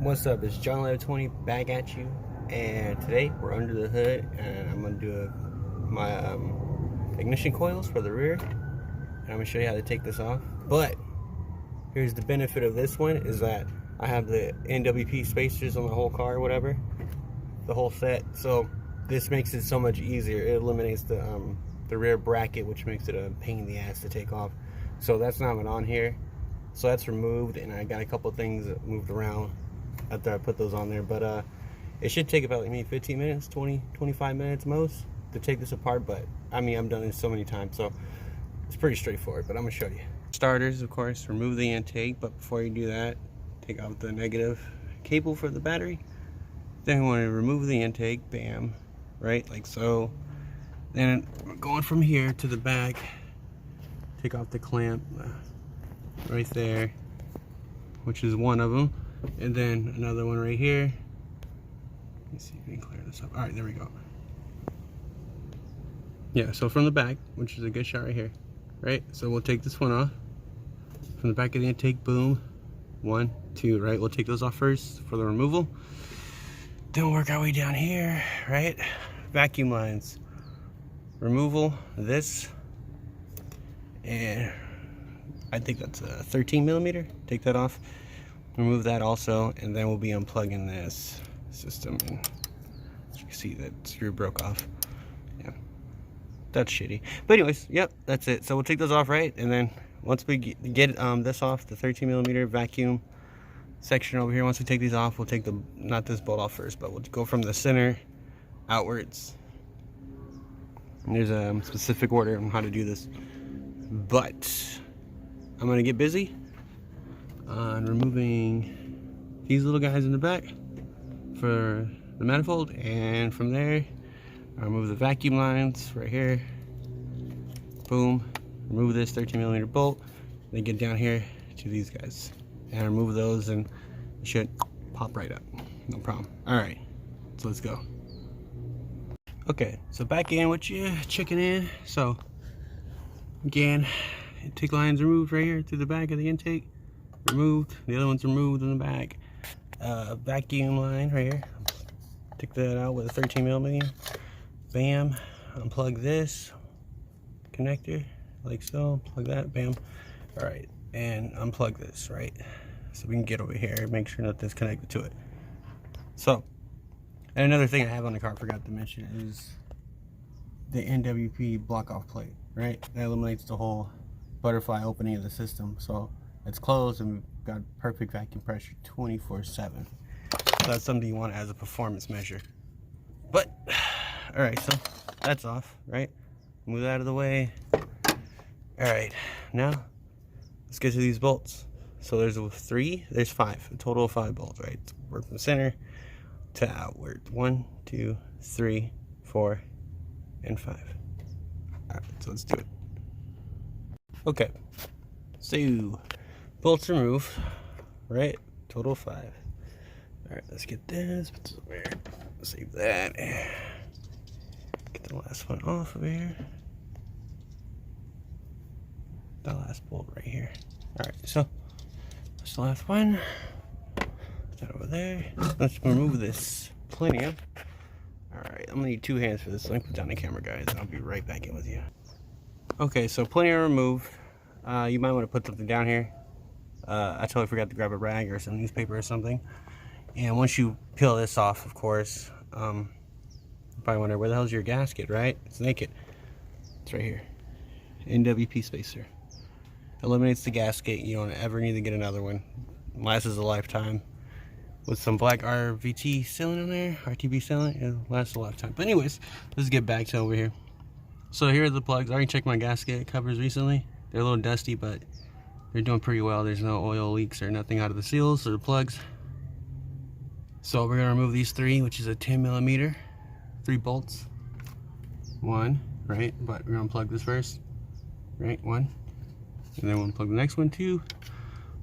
What's up? It's John Letter 20 back at you, and today we're under the hood, and I'm gonna do my ignition coils for the rear, and I'm gonna show you how to take this off. But here's the benefit of this one is that I have the NWP Spacers on the whole car, or whatever, the whole set. So this makes it so much easier. It eliminates the rear bracket, which makes it a pain in the ass to take off. So that's not on here. So that's removed, and I got a couple things that moved around after I put those on there, but it should take about maybe 15 minutes, 25 minutes most to take this apart. But I mean, I've done this so many times, so it's pretty straightforward, but I'm gonna show you. Starters, of course, remove the intake, but before you do that, take out the negative cable for the battery. Then we want to remove the intake, bam, right, like so. Then going from here to the back, take off the clamp right there, which is one of them. And then another one right here. Let's see if we can clear this up. All right, there we go. Yeah, so from the back, which is a good shot right here, right? So we'll take this one off. From the back of the intake, boom. 1, 2, right? We'll take those off first for the removal. Then we'll work our way down here, right? Vacuum lines. Removal, this. And I think that's a 13 millimeter. Take that off. Remove that also, and then we'll be unplugging this system, and as you can see, that screw broke off. Yeah, that's shitty, but anyways, yep, that's it. So we'll take those off, right? And then once we get this off, the 13 millimeter vacuum section over here, once we take these off, we'll take the, not this bolt off first, but we'll go from the center outwards. And there's a specific order on how to do this, but I'm gonna get busy on removing these little guys in the back for the manifold, and from there I'll remove the vacuum lines right here, boom, remove this 13 millimeter bolt, then get down here to these guys and remove those, and it should pop right up, no problem. All right, so let's go. Okay, so back in with you, checking in. So again, intake lines removed right here through the back of the intake, removed. The other one's removed in the back. Vacuum line right here. Take that out with a 13 millimeter. Bam. Unplug this connector like so. Plug that. Bam. All right, and unplug this, right? So we can get over here. Make sure nothing's connected to it. So, and another thing I have on the car I forgot to mention is the NWP block off plate, right? That eliminates the whole butterfly opening of the system. So it's closed, and we've got perfect vacuum pressure 24/7. So that's something you want as a performance measure. But all right, so that's off, right? Move that out of the way. All right, now let's get to these bolts. So there's 5, a total of 5 bolts, right? Work from the center to outward. 1, 2, 3, 4, and 5. All right, so let's do it. Okay, so bolts removed, right? Total 5. All right, let's get this. Put this over here. Save that. Get the last one off of here. The last bolt right here. All right, so that's the last one. Put that over there. Let's remove this plenum. All right, I'm gonna need 2 hands for this. Let me put down the camera, guys. I'll be right back in with you. Okay, so plenum removed. You might want to put something down here. I totally forgot to grab a rag or some newspaper or something. And once you peel this off, of course, you probably wonder, where the hell's your gasket, right? It's naked. It's right here. NWP Spacer. Eliminates the gasket. You don't ever need to get another one. Lasts a lifetime. With some black RVT sealant on there, RTB sealant, it'll last a lifetime. But anyways, let's get back to over here. So here are the plugs. I already checked my gasket covers recently. They're a little dusty, but they're doing pretty well. There's no oil leaks or nothing out of the seals or the plugs. So we're gonna remove these 3, which is a 10 millimeter, 3 bolts. 1, right? But we're gonna unplug this first, right? 1, and then we'll unplug the next one, 2.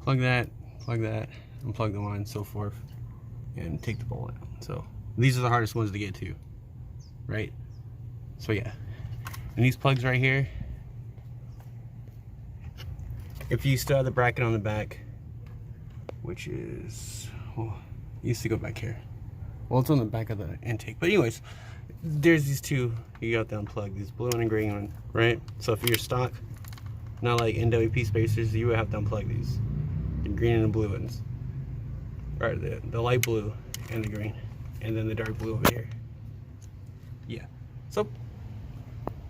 Plug that, unplug the one, so forth, and take the bolt out. So these are the hardest ones to get to, right? So yeah, and these plugs right here, if you still have the bracket on the back, which is used to go back here. Well, it's on the back of the intake. But anyways, there's these two you got to unplug, these blue and green one, right? So if you're stock, not like NWP Spacers, you would have to unplug these, the green and the blue ones, or the light blue and the green, and then the dark blue over here. Yeah. So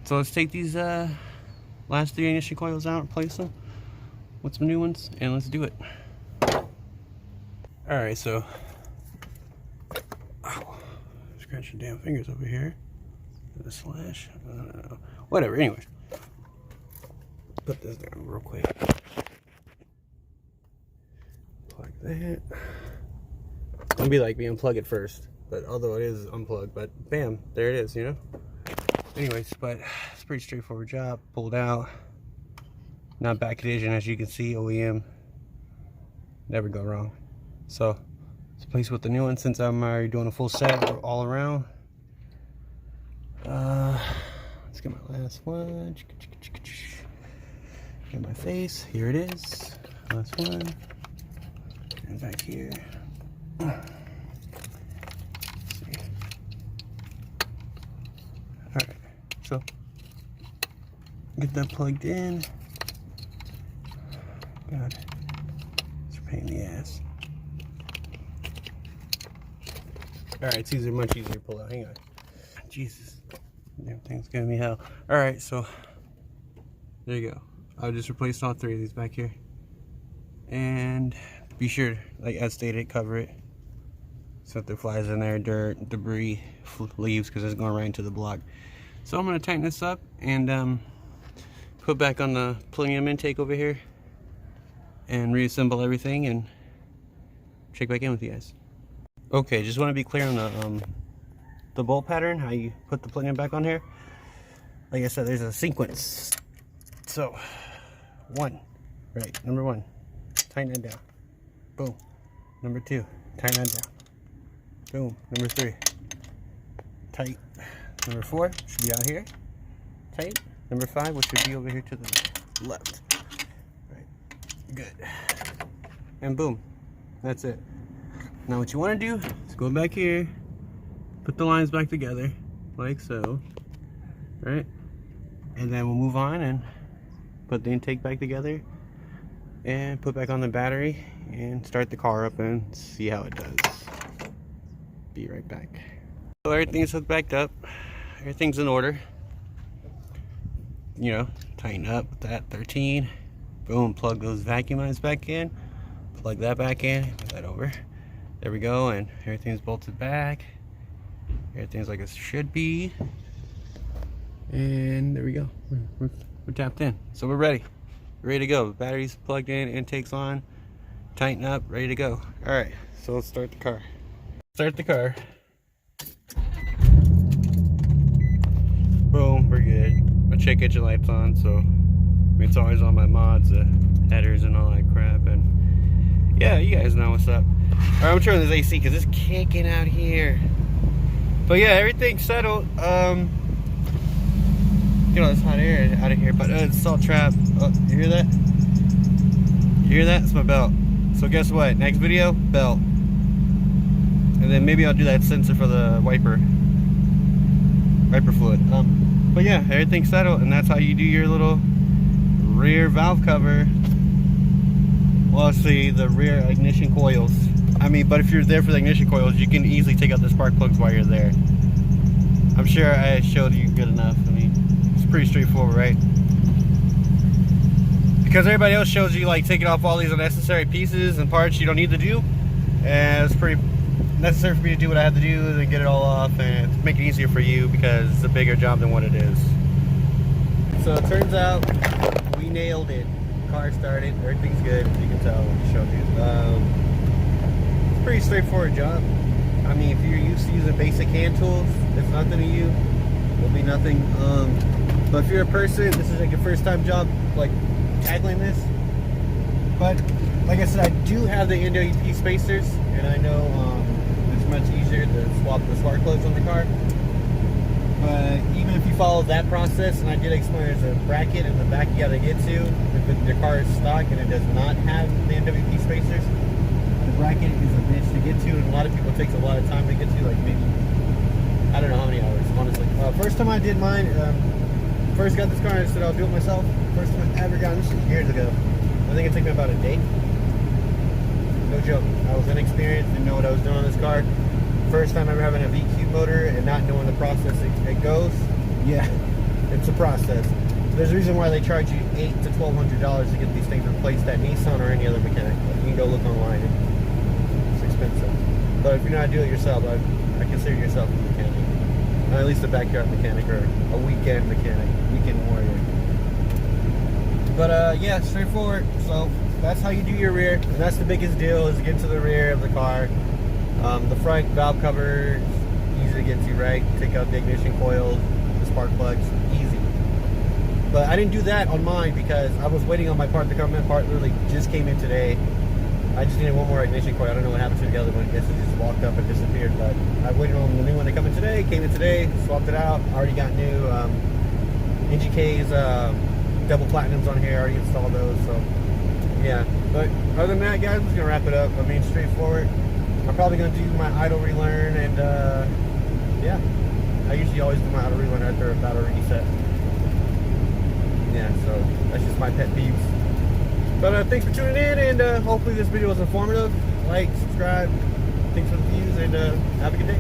let's take these last 3 ignition coils out, replace them with some new ones, and let's do it. All right, so scratch your damn fingers over here. The slash, whatever. Anyways, put this down real quick. Plug that. It's gonna be like we unplug it first, but although it is unplugged, but bam, there it is, you know. Anyways, but it's a pretty straightforward job. Pulled out, not back collision, as you can see. OEM, never go wrong. So let's place with the new one since I'm already doing a full set all around. Let's get my last one. Get my face. Here it is. Last one. And back here. Let's see. Alright. So get that plugged in. God. It's a pain in the ass. Alright, it's easier, much easier to pull out. Hang on. Jesus. Everything's giving me hell. Alright, so there you go. I'll just replace all 3 of these back here. And be sure, like as stated, cover it so that there flies in there, dirt, debris, leaves, because it's going right into the block. So I'm going to tighten this up and put back on the plenum intake over here and reassemble everything and check back in with you guys. Okay, just want to be clear on the bolt pattern, how you put the plenum back on here. Like I said, there's a sequence. So, number 1, tighten that down. Boom. Number 2, tighten that down. Boom. Number 3, tight. Number 4 should be out here, tight. Number 5, which should be over here to the left. Right. Good. And boom. That's it. Now what you want to do is go back here, put the lines back together, like so, right? And then we'll move on and put the intake back together and put back on the battery and start the car up and see how it does. Be right back. So everything's hooked back up, everything's in order. You know, tighten up with that 13. Boom, plug those vacuum lines back in, plug that back in, put that over. There we go, and everything's bolted back. Everything's like it should be. And there we go. We're tapped in. So we're ready. We're ready to go. Battery's plugged in, intake's on, tighten up, ready to go. Alright, so let's start the car. Start the car. Boom, we're good. My check engine light's on, so it's always on my mods, the headers and all that crap. And yeah, you guys know what's up. Alright, I'm turning this AC because it's kicking out here. But yeah, everything's settled. You know, it's hot air out of here, but it's salt trap. Oh, you hear that? You hear that? It's my belt. So guess what? Next video, belt. And then maybe I'll do that sensor for the wiper fluid. But yeah, everything's settled, and that's how you do your little rear valve cover. Well, see, the rear ignition coils. I mean, but if you're there for the ignition coils, you can easily take out the spark plugs while you're there. I'm sure I showed you good enough. I mean, it's pretty straightforward, right? Because everybody else shows you like taking off all these unnecessary pieces and parts you don't need to do. And it's pretty necessary for me to do what I have to do and get it all off and make it easier for you because it's a bigger job than what it is. So it turns out we nailed it. Car started, everything's good. You can tell when I showed you. It's a pretty straightforward job. I mean, if you're used to using basic hand tools, it's nothing to you. It'll be nothing. But if you're a person, this is like your first time job, like tackling this. But like I said, I do have the NWP Spacers, and I know it's much easier to swap the spark plugs on the car. But even if you follow that process, and I did explain there's a bracket in the back you gotta get to. If your car is stock and it does not have the NWP Spacers, the bracket is a bitch to get to, and a lot of people it takes a lot of time to get to, like maybe, I don't know how many hours, honestly. First time I did mine, first got this car and I said I'll do it myself. First time I ever got this was years ago. I think it took me about a day. No joke. I was inexperienced, didn't know what I was doing on this car. First time ever having a VQ motor and not knowing the process it goes. Yeah, it's a process. There's a reason why they charge you $800 to $1,200 to get these things replaced at Nissan or any other mechanic. You can go look online. It's expensive. But if you're not doing it yourself, I consider yourself a mechanic. Or at least a backyard mechanic or a weekend mechanic, weekend warrior. But yeah, straightforward. So that's how you do your rear, and that's the biggest deal, is to get to the rear of the car. The front valve cover, easy to get to, right? Take out the ignition coils, the spark plugs, easy. But I didn't do that on mine because I was waiting on my part to come in. Part literally just came in today. I just needed one more ignition coil. I don't know what happened to the other one. I guess it just walked up and disappeared. But I waited on the new one to come in today. Came in today, swapped it out. Already got new NGK's double platinums on here. Already installed those. So yeah. But other than that, guys, I'm just gonna wrap it up. I mean, straightforward. I'm probably gonna do my idle relearn, and yeah. I usually always do my idle relearn after a battery reset. Yeah, so that's just my pet peeves. But thanks for tuning in, and hopefully this video was informative. Like, subscribe, thanks for the views, and have a good day.